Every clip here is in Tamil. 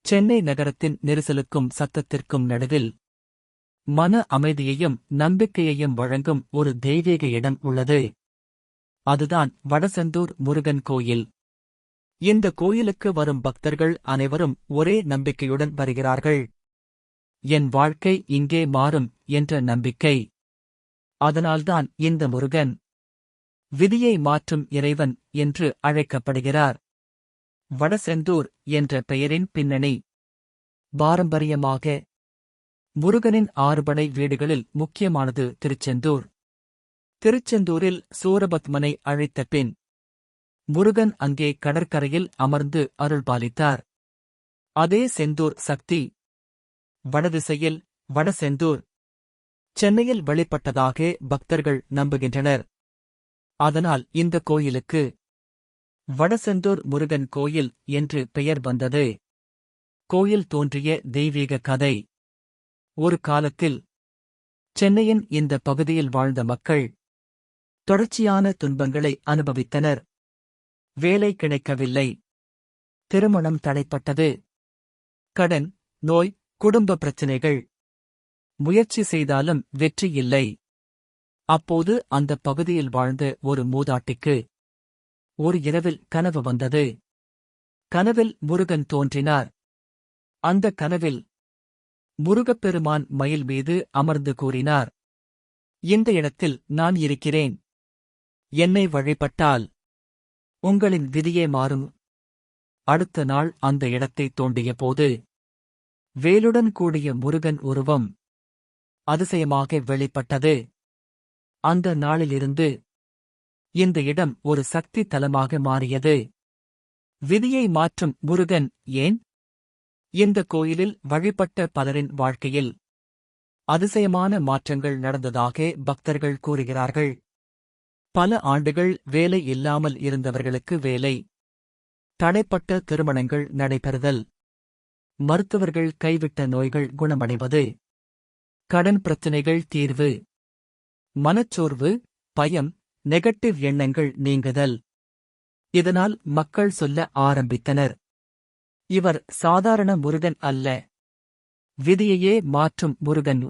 சென்னை நகரத்தின் நெரிசலுக்கும் சத்தத்திற்கும் நடுவில் மன அமைதியையும் நம்பிக்கையையும் வழங்கும் ஒரு தெய்வீக இடம் உள்ளது. அதுதான் வடசெந்தூர் முருகன் கோயில். இந்த கோயிலுக்கு வரும் பக்தர்கள் அனைவரும் ஒரே நம்பிக்கையுடன் வருகிறார்கள். என் வாழ்க்கை இங்கே மாறும் என்ற நம்பிக்கை. அதனால்தான் இந்த முருகன் விதியை மாற்றும் இறைவன் என்று அழைக்கப்படுகிறார். வடசெந்தூர் என்ற பெயரின் பின்னணி பாரம்பரியமாக முருகனின் 6 படை வீடுகளில் முக்கியமானது திருச்செந்தூர். திருச்செந்தூரில் சூரபத்மனை அழைத்த பின் முருகன் அங்கே கடற்கரையில் அமர்ந்து அருள்பாலித்தார். அதே செந்தூர் சக்தி வடதிசையில் வடசெந்தூர் சென்னையில் வெளிப்பட்டதாக பக்தர்கள் நம்புகின்றனர். அதனால் இந்த கோயிலுக்கு வடசெந்தூர் முருகன் கோயில் என்று பெயர் வந்தது. கோயில் தோன்றிய தெய்வீக கதை. ஒரு காலத்தில் சென்னையின் இந்த பகுதியில் வாழ்ந்த மக்கள் தொடர்ச்சியான துன்பங்களை அனுபவித்தனர். வேலை கிடைக்கவில்லை, திருமணம் தடைப்பட்டது, கடன், நோய், குடும்ப பிரச்சினைகள். முயற்சி செய்தாலும் வெற்றி இல்லை. அப்போது அந்த பகுதியில் வாழ்ந்த ஒரு மூதாட்டிக்கு ஒரு இரவில் கனவு வந்தது. கனவில் முருகன் தோன்றினார். அந்த கனவில் முருகப்பெருமான் மயில் மீது அமர்ந்து கூறினார், இந்த இடத்தில் நான் இருக்கிறேன். என்னை வழிபட்டால் உங்களின் விதியே மாறும். அடுத்த நாள் அந்த இடத்தை தோண்டிய போது வேலுடன் கூடிய முருகன் உருவம் அதிசயமாக வெளிப்பட்டது. அந்த நாளிலிருந்து இந்த இடம் ஒரு சக்தி தலமாக மாறியது. விதியை மாற்றும் முருகன் ஏன்? இந்த கோயிலில் வழிபட்ட பலரின் வாழ்க்கையில் அதிசயமான மாற்றங்கள் நடந்ததாக பக்தர்கள் கூறுகிறார்கள். பல ஆண்டுகள் வேலை இல்லாமல் இருந்தவர்களுக்கு வேலை, தடைப்பட்ட திருமணங்கள் நடைபெறுதல், மருத்துவர்கள் கைவிட்ட நோய்கள் குணமடைவது, கடன் பிரச்சினைகள் தீர்வு, மனச்சோர்வு, பயம், நெகட்டிவ் எண்ணங்கள் நீங்குதல். இதனால் மக்கள் சொல்ல ஆரம்பித்தனர், இவர் சாதாரண முருகன் அல்ல, விதியையே மாற்றும் முருகன்.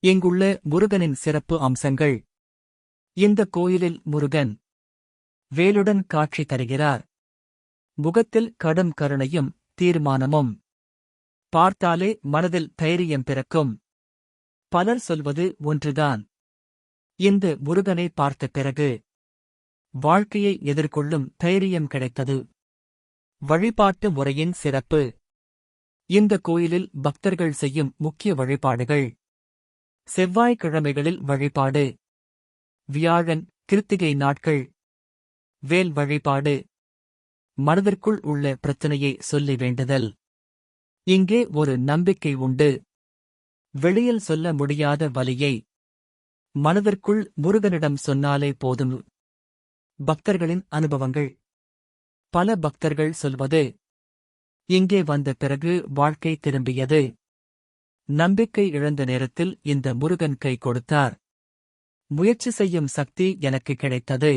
இங்குள்ள முருகனின் சிறப்பு அம்சங்கள். இந்த கோயிலில் முருகன் வேலுடன் காட்சி தருகிறார். முகத்தில் கடும் கருணையும் தீர்மானமும். பார்த்தாலே மனதில் தைரியம் பிறக்கும். பலர் சொல்வது ஒன்றுதான், இந்த முருகனை பார்த்த பிறகு வாழ்க்கையை எதிர்கொள்ளும் தைரியம் கிடைத்தது. வழிபாட்டு முறையின் சிறப்பு. இந்த கோயிலில் பக்தர்கள் செய்யும் முக்கிய வழிபாடுகள். செவ்வாய்க்கிழமைகளில் வழிபாடு, வியாழன், கிருத்திகை நாட்கள் வேல் வழிபாடு, மனதிற்குள் உள்ள பிரச்சனையை சொல்லி வேண்டுதல். இங்கே ஒரு நம்பிக்கை உண்டு, வெளியில் சொல்ல முடியாத வலியை மனதிற்குள் முருகனிடம் சொன்னாலே போதும். பக்தர்களின் அனுபவங்கள். பல பக்தர்கள் சொல்வது, இங்கே வந்த பிறகு வாழ்க்கை திரும்பியது. நம்பிக்கை இழந்த நேரத்தில் இந்த முருகன் கை கொடுத்தார். முயற்சி செய்யும் சக்தி எனக்கு கிடைத்தது.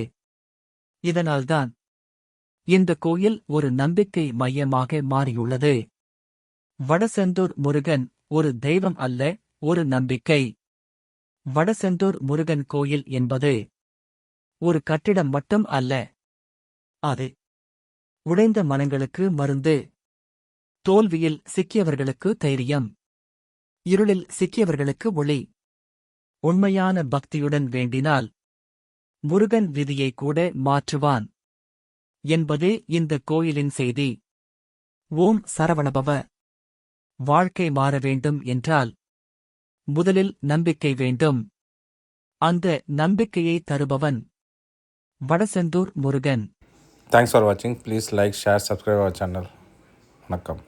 இதனால்தான் இந்த கோயில் ஒரு நம்பிக்கை மையமாக மாறியுள்ளது. வடசெந்தூர் முருகன் ஒரு தெய்வம் அல்ல, ஒரு நம்பிக்கை. வடசெந்தூர் முருகன் கோயில் என்பது ஒரு கட்டிடம் மட்டும் அல்ல, அது உடைந்த மனங்களுக்கு மருந்து, தோல்வியில் சிக்கியவர்களுக்கு தைரியம், இருளில் சிக்கியவர்களுக்கு ஒளி. உண்மையான பக்தியுடன் வேண்டினால் முருகன் விதியை கூட மாற்றுவான் என்பதே இந்த கோயிலின் செய்தி. ஓம் சரவணபவ. வாழ்க்கை மாற வேண்டும் என்றால் முதலில் நம்பிக்கை வேண்டும். அந்த நம்பிக்கையை தருபவன் வடசெந்தூர் Murugan. Thanks for watching. Please like, share, subscribe our channel. வணக்கம்.